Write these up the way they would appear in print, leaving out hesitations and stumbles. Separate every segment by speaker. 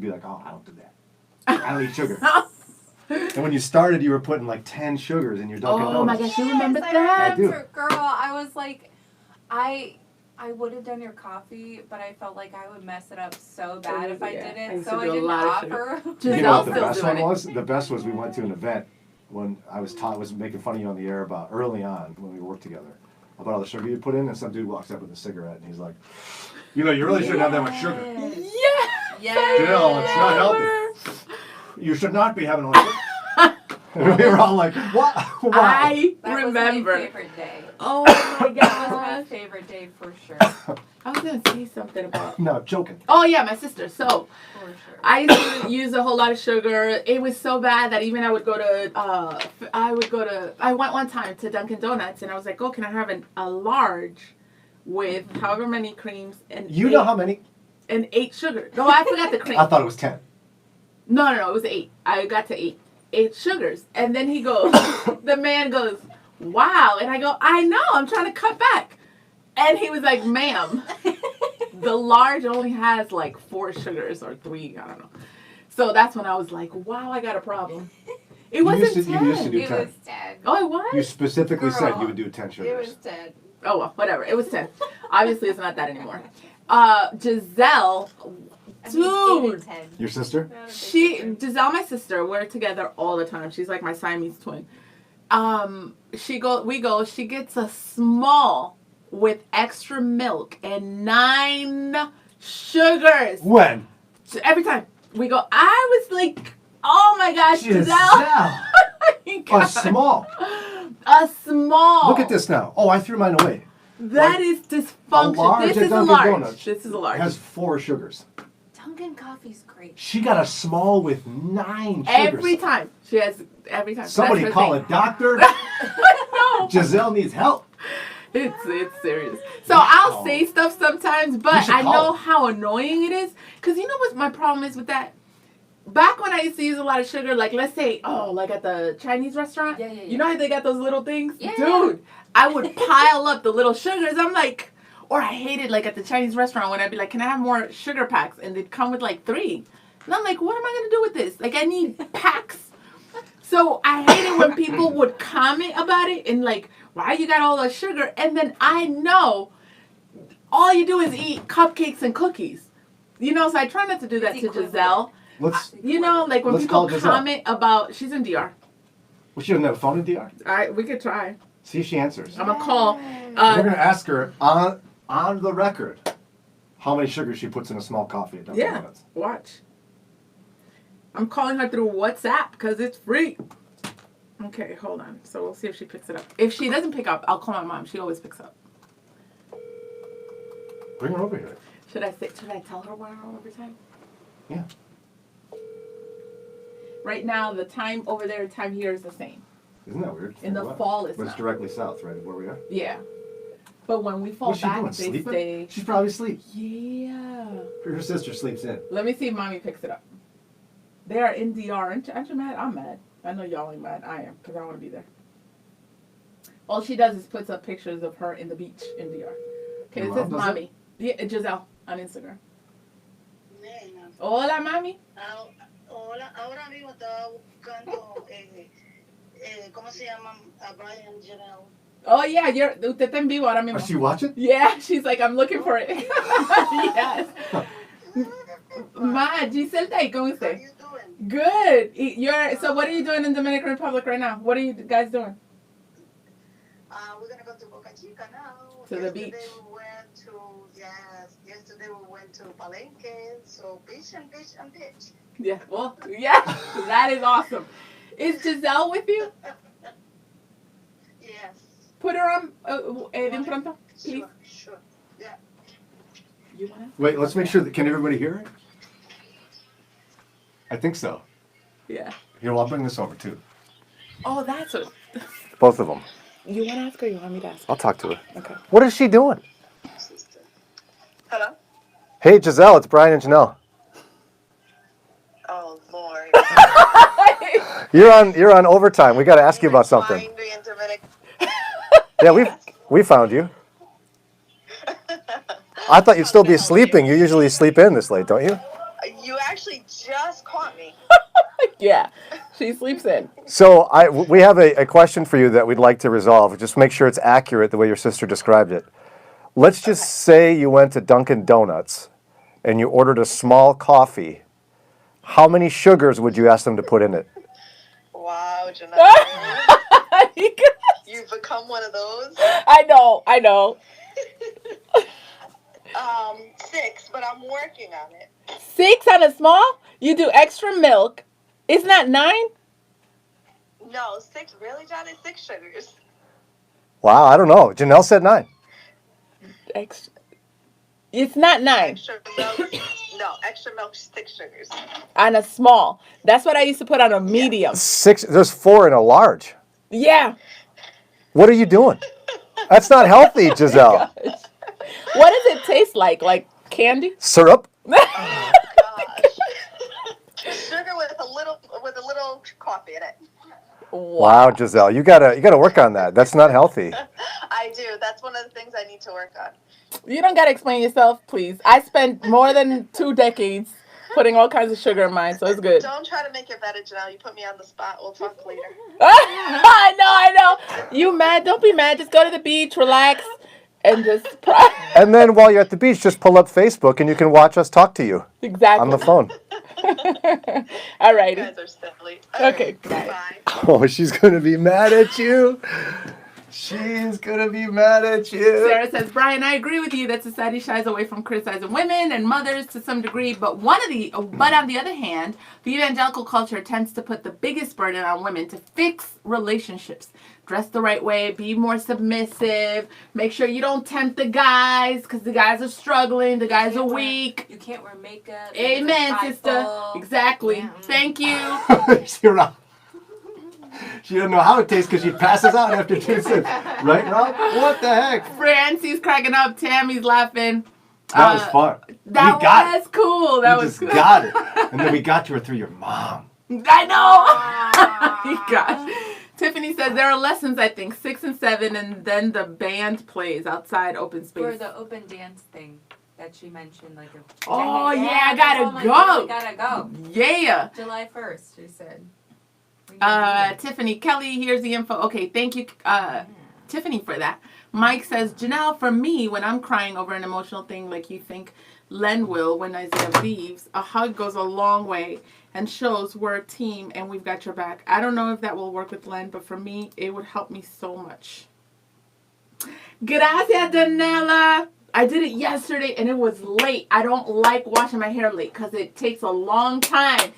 Speaker 1: you'd be like, oh, I don't do that. I don't eat sugar. And when you started, you were putting like 10 sugars in your Dunkin' Donuts.
Speaker 2: Oh my gosh, you remember that?
Speaker 1: I do.
Speaker 3: Girl, I was like, I would have done your coffee, but I felt like I would mess it up so bad if I did it. So I didn't offer.
Speaker 1: You know what the best one was? The best was we went to an event when I was making fun of you on the air about early on when we worked together about all the sugar you put in, and some dude walks up with a cigarette and he's like, you know, you really shouldn't have that much sugar.
Speaker 2: Yeah.
Speaker 1: Jannelle, it's not healthy. You should not be having all this. And we were all like, what? Wow.
Speaker 2: I
Speaker 3: That
Speaker 2: remember.
Speaker 3: was my favorite day.
Speaker 2: Oh my
Speaker 3: That was my
Speaker 2: gosh.
Speaker 3: favorite day for sure.
Speaker 2: I was going to say something about.
Speaker 1: No, I'm joking.
Speaker 2: Oh yeah, my sister. So
Speaker 3: For sure.
Speaker 2: I used to use a whole lot of sugar. It was so bad that even I would go to, I went one time to Dunkin' Donuts and I was like, oh, can I have a large with however many creams and
Speaker 1: You know how many?
Speaker 2: and 8 sugar. No, I forgot the cream.
Speaker 1: I thought it was 10.
Speaker 2: No, it was 8. I got to 8 sugars. And then he goes, the man goes, wow. And I go, I know, I'm trying to cut back. And he was like, ma'am, the large only has like 4 sugars or 3, I don't know. So that's when I was like, wow, I got a problem. It wasn't 10.
Speaker 1: You used to do
Speaker 3: It
Speaker 1: 10.
Speaker 3: was 10.
Speaker 2: Oh, it was?
Speaker 1: You specifically said
Speaker 3: Girl,
Speaker 1: you would do 10
Speaker 3: It
Speaker 1: sugars.
Speaker 3: was 10.
Speaker 2: Oh, well, whatever. It was 10. Obviously, it's not that anymore. Giselle,
Speaker 3: I mean, 8
Speaker 2: dude.
Speaker 3: and 10.
Speaker 1: Your sister?
Speaker 2: Giselle, my sister, we're together all the time. She's like my Siamese twin. She gets a small with extra milk and 9 sugars.
Speaker 1: When?
Speaker 2: So every time we go, I was like, oh my gosh, Giselle.
Speaker 1: A small.
Speaker 2: A small.
Speaker 1: Look at this now. Oh, I threw mine away.
Speaker 2: That is dysfunction.
Speaker 1: large
Speaker 2: This
Speaker 1: at
Speaker 2: is a
Speaker 1: Dunkin'
Speaker 2: large.
Speaker 1: Donuts
Speaker 2: This is a
Speaker 1: It
Speaker 2: large.
Speaker 1: has 4 sugars.
Speaker 3: Dunkin' coffee's great.
Speaker 1: She got a small with 9 sugars.
Speaker 2: Every time. She has every time.
Speaker 1: Somebody
Speaker 2: That's her
Speaker 1: call
Speaker 2: thing.
Speaker 1: a doctor.
Speaker 2: No.
Speaker 1: Giselle needs help.
Speaker 2: It's serious. So
Speaker 1: Wow.
Speaker 2: I'll say stuff sometimes,
Speaker 1: You
Speaker 2: but
Speaker 1: should
Speaker 2: I
Speaker 1: call
Speaker 2: know
Speaker 1: her.
Speaker 2: how annoying it is. Because you know what my problem is with that? Back when I used to use a lot of sugar, like let's say, like at the Chinese restaurant.
Speaker 3: Yeah.
Speaker 2: You know how they got those little things?
Speaker 3: Yeah.
Speaker 2: Dude, I would pile up the little sugars. I'm like, or I hated like at the Chinese restaurant when I'd be like, can I have more sugar packs? And they'd come with like 3. And I'm like, what am I going to do with this? Like I need packs. So I hated when people would comment about it and like, why you got all the sugar? And then I know all you do is eat cupcakes and cookies. You know, so I try not to do that
Speaker 3: It's
Speaker 2: to
Speaker 3: equivalent.
Speaker 2: Giselle.
Speaker 1: Let's.
Speaker 2: You know, like when
Speaker 1: Let's
Speaker 2: people
Speaker 1: call Giselle.
Speaker 2: comment about, she's in DR.
Speaker 1: Well, she doesn't have a phone in DR.
Speaker 2: All right, we could try.
Speaker 1: See if she answers.
Speaker 2: I'm gonna call.
Speaker 1: We're gonna ask her on the record how many sugars she puts in a small coffee at Dunkin'
Speaker 2: Yeah,
Speaker 1: Donuts.
Speaker 2: watch. I'm calling her through WhatsApp because it's free. Okay, hold on. So we'll see if she picks it up. If she doesn't pick up, I'll call my mom. She always picks up.
Speaker 1: Bring her over here.
Speaker 2: Should I tell her we're on overtime?
Speaker 1: Yeah.
Speaker 2: Right now, the time over there, time here is the same.
Speaker 1: Isn't that weird?
Speaker 2: In the
Speaker 1: What?
Speaker 2: fall, it's
Speaker 1: But it's
Speaker 2: not.
Speaker 1: directly south, right, of where we are.
Speaker 2: Yeah. But when we fall
Speaker 1: What's she
Speaker 2: back,
Speaker 1: doing?
Speaker 2: they
Speaker 1: Sleeping?
Speaker 2: stay.
Speaker 1: She's probably asleep.
Speaker 2: Yeah.
Speaker 1: Her sister sleeps in.
Speaker 2: Let me see if mommy picks it up. They are in DR. Aren't you mad? I'm mad. I know y'all ain't mad. I am, because I want to be there. All she does is puts up pictures of her in the beach in DR. Okay,
Speaker 1: Your
Speaker 2: this is
Speaker 1: mom does
Speaker 2: mommy. Yeah, Giselle on Instagram.
Speaker 4: Nena,
Speaker 2: Hola, mami.
Speaker 4: hola, ahora mismo estaba buscando, ¿cómo se llama? A Brian Jannelle.
Speaker 2: Oh, yeah, usted está en vivo ahora mismo.
Speaker 1: Is she watching?
Speaker 2: Yeah, she's like, I'm looking for it. Yes. Ma, Giselle, ¿cómo
Speaker 4: How
Speaker 2: usted?
Speaker 4: you doing?
Speaker 2: Good. So what are you doing in Dominican Republic right now? What are you guys doing?
Speaker 4: We're gonna go to Boca Chica now.
Speaker 2: To the beach.
Speaker 4: Yesterday we went to Palenque, so beach and beach and beach.
Speaker 2: Yeah, well, yeah, that is awesome. Is Giselle with you?
Speaker 4: Yes.
Speaker 2: Put her on, bien pronto, please.
Speaker 4: Sure. Yeah.
Speaker 2: You wanna?
Speaker 1: Wait, let's make sure that. Can everybody hear her? I think so.
Speaker 2: Yeah.
Speaker 1: Here, well, I'll bring this over too.
Speaker 2: Oh, that's what.
Speaker 1: Both of them.
Speaker 2: You wanna ask her? Or you want me to ask?
Speaker 1: I'll talk to her.
Speaker 2: Okay.
Speaker 1: What is she doing?
Speaker 4: Hello?
Speaker 1: Hey, Giselle, it's Brian and Jannelle.
Speaker 4: Oh, Lord.
Speaker 1: You're on overtime. We got to ask you about something. Yeah, we found you. I thought you'd still be sleeping. You usually sleep in this late, don't you?
Speaker 4: You actually She just caught me.
Speaker 2: Yeah, she sleeps in.
Speaker 1: So we have a question for you that we'd like to resolve. Just make sure it's accurate the way your sister described it. Let's just say you went to Dunkin' Donuts and you ordered a small coffee. How many sugars would you ask them to put in it?
Speaker 4: Wow, Jannelle. You've become one of those.
Speaker 2: I know.
Speaker 4: 6, but I'm working on it.
Speaker 2: 6 on a small? You do extra milk. Isn't that 9?
Speaker 4: No, 6. Really, Johnny? 6 sugars.
Speaker 1: Wow, I don't know. Jannelle said 9.
Speaker 2: Extra. It's not 9.
Speaker 4: Extra milk. No, extra milk, 6 sugars.
Speaker 2: On a small. That's what I used to put on a medium.
Speaker 1: 6. There's 4 in a large.
Speaker 2: Yeah.
Speaker 1: What are you doing? That's not healthy, Giselle.
Speaker 2: What does it taste like? Like candy?
Speaker 1: Syrup?
Speaker 4: Oh, gosh. Sugar with a little coffee in it.
Speaker 1: Wow, Giselle, you gotta work on that. That's not healthy.
Speaker 4: I do. That's one of the things I need to work on.
Speaker 2: You don't gotta explain yourself, please. I spent more than 2 decades putting all kinds of sugar in mine, so it's good.
Speaker 4: Don't try to make it better, Jannelle. You put me on the spot. We'll talk later.
Speaker 2: I know. You mad? Don't be mad. Just go to the beach, relax, and just
Speaker 1: And then while you're at the beach, just pull up Facebook and you can watch us talk to you.
Speaker 2: Exactly.
Speaker 1: On the phone.
Speaker 2: All right.
Speaker 4: You guys are silly.
Speaker 2: Okay.
Speaker 4: Bye.
Speaker 1: Oh, she's going to be mad at you. She's going to be mad at you.
Speaker 2: Sarah says, Brian, I agree with you that society shies away from criticizing women and mothers to some degree, but on the other hand, the evangelical culture tends to put the biggest burden on women to fix relationships. Dress the right way, be more submissive, make sure you don't tempt the guys because the guys are struggling, the guys are weak.
Speaker 3: You can't wear makeup.
Speaker 2: Amen, sister. Exactly. Yeah. Thank you.
Speaker 1: She doesn't know how it tastes because she passes out after 2 sips. Right, Rob? What the heck?
Speaker 2: Francie's cracking up. Tammy's laughing.
Speaker 1: That was fun.
Speaker 2: That was cool. That was cool.
Speaker 1: We just got it. And then we got to her through your mom.
Speaker 2: I know. Gosh. Tiffany says there are lessons, I think, 6 and 7, and then the band plays outside open space.
Speaker 3: For the open dance thing that she mentioned.
Speaker 2: I gotta go.
Speaker 3: Gotta go.
Speaker 2: Yeah.
Speaker 3: July 1st, she said.
Speaker 2: Tiffany, Kelly, here's the info. Okay, thank you, Tiffany, for that. Mike says, Jannelle, for me, when I'm crying over an emotional thing like you think Len will when Isaiah leaves, a hug goes a long way and shows we're a team and we've got your back. I don't know if that will work with Len, but for me, it would help me so much. Gracias, Jannelle. I did it yesterday and it was late. I don't like washing my hair late because it takes a long time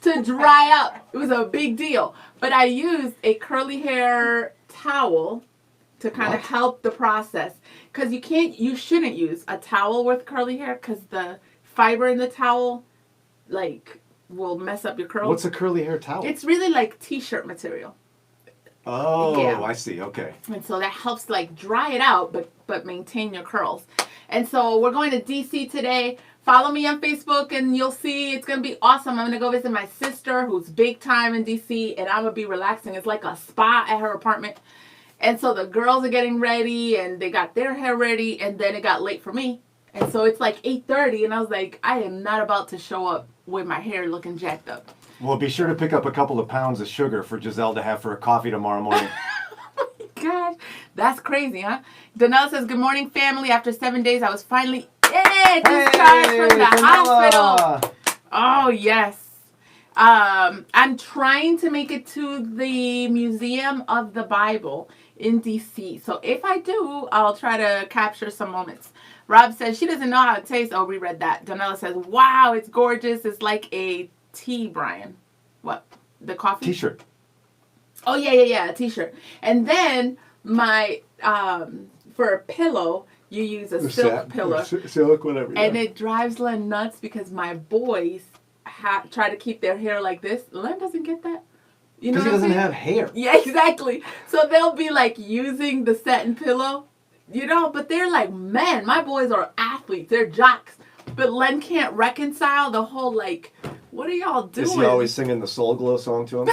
Speaker 2: to dry up. It was a big deal. But I used a curly hair towel to kind of help the process. Because you shouldn't use a towel with curly hair because the fiber in the towel, will mess up your curls.
Speaker 1: What's a curly hair towel?
Speaker 2: It's really like t-shirt material.
Speaker 1: Oh,
Speaker 2: yeah.
Speaker 1: I see. Okay.
Speaker 2: And so that helps dry it out, but maintain your curls. And so we're going to DC today. Follow me on Facebook and you'll see it's going to be awesome. I'm going to go visit my sister who's big time in DC and I'm going to be relaxing. It's like a spa at her apartment. And so the girls are getting ready and they got their hair ready and then it got late for me. And so it's 8:30 and I was like, I am not about to show up with my hair looking jacked up.
Speaker 1: Well, be sure to pick up a couple of pounds of sugar for Giselle to have for a coffee tomorrow morning.
Speaker 2: Oh my gosh, that's crazy, huh? Donnell says, good morning, family. After 7 days, I was finally discharged from the hospital. Oh, yes. I'm trying to make it to the Museum of the Bible in DC. So if I do, I'll try to capture some moments. Rob says she doesn't know how it tastes. Oh, we read that. Donella says, wow, it's gorgeous. It's like a tea, Brian. What? The coffee?
Speaker 1: T-shirt.
Speaker 2: Oh, yeah, a t-shirt. And then my, for a pillow, you use a silk pillow.
Speaker 1: Silk, whatever.
Speaker 2: And it drives Len nuts because my boys try to keep their hair like this. Len doesn't get that. You know
Speaker 1: because he doesn't have hair.
Speaker 2: Yeah, exactly. So they'll be using the satin pillow, but they're man, my boys are athletes. They're jocks. But Len can't reconcile the whole what are y'all doing?
Speaker 1: Is he always singing the Soul Glow song to him?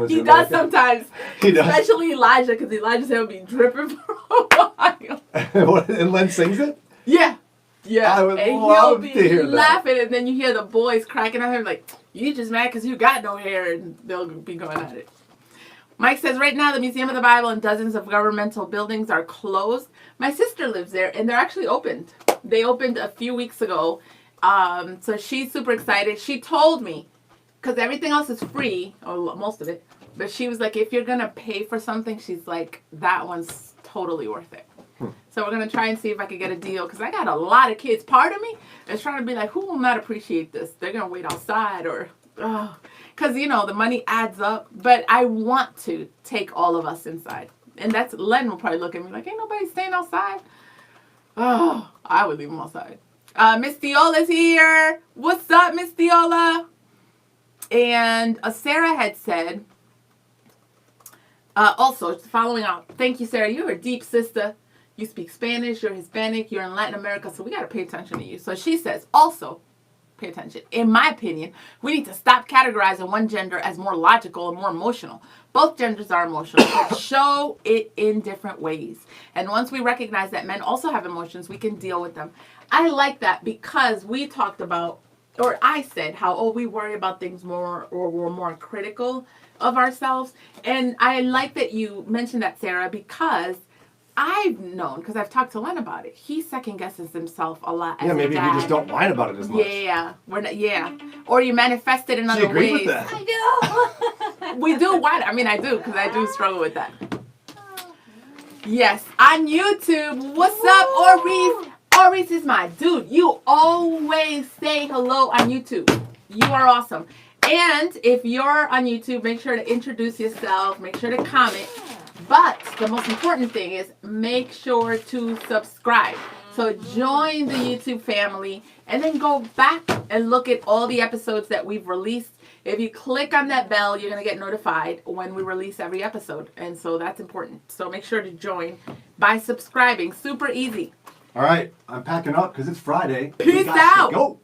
Speaker 2: He does sometimes.
Speaker 1: He does.
Speaker 2: Especially Elijah, because Elijah's hair will be dripping for a while.
Speaker 1: And Len sings it?
Speaker 2: Yeah. Yeah,
Speaker 1: I would
Speaker 2: and
Speaker 1: love
Speaker 2: he'll
Speaker 1: to
Speaker 2: be
Speaker 1: hear that.
Speaker 2: laughing, and then you hear the boys cracking at him like, "You just mad because you got no hair," and they'll be going at it. Mike says, right now the Museum of the Bible and dozens of governmental buildings are closed. My sister lives there, and they're actually opened. They opened a few weeks ago, so she's super excited. She told me, because everything else is free, or most of it, but she was like, if you're going to pay for something, she's like, that one's totally worth it. So we're going to try and see if I can get a deal, because I got a lot of kids. Part of me is trying to be like, who will not appreciate this? They're going to wait outside, or... because, you know, the money adds up. But I want to take all of us inside. And that's, Len will probably look at me like, ain't nobody staying outside. Oh, I would leave them outside. Miss Diola's here. What's up, Miss Diola? And Sarah had said, also, following up, thank you, Sarah. You're a deep sister. You speak Spanish. You're Hispanic. You're in Latin America. So we got to pay attention to you. So she says, also, pay attention. In my opinion, we need to stop categorizing one gender as more logical and more emotional. Both genders are emotional, but show it in different ways. And once we recognize that men also have emotions, we can deal with them. I like that because we talked about, or I said how, we worry about things more, or we're more critical of ourselves. And I like that you mentioned that, Sarah, because I've known, because I've talked to Len about it, he second guesses himself a lot as
Speaker 1: Yeah, maybe
Speaker 2: a
Speaker 1: we
Speaker 2: dad.
Speaker 1: just don't whine about it as much.
Speaker 2: Yeah, we're not, yeah. Or you manifest it in
Speaker 1: She
Speaker 2: other
Speaker 1: agreed
Speaker 2: ways.
Speaker 1: with that.
Speaker 3: I do.
Speaker 2: We do whine. I mean, I do, because I do struggle with that. Yes, on YouTube. What's up, Oris? Oris is my dude. You always say hello on YouTube. You are awesome. And if you're on YouTube, make sure to introduce yourself. Make sure to comment. But the most important thing is make sure to subscribe. So join the YouTube family and then go back and look at all the episodes that we've released. If you click on that bell, you're going to get notified when we release every episode. And so that's important. So make sure to join by subscribing. Super easy.
Speaker 1: All right, I'm packing up because it's Friday.
Speaker 2: Peace
Speaker 1: We got to
Speaker 2: out.
Speaker 1: go.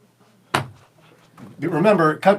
Speaker 1: Remember, cut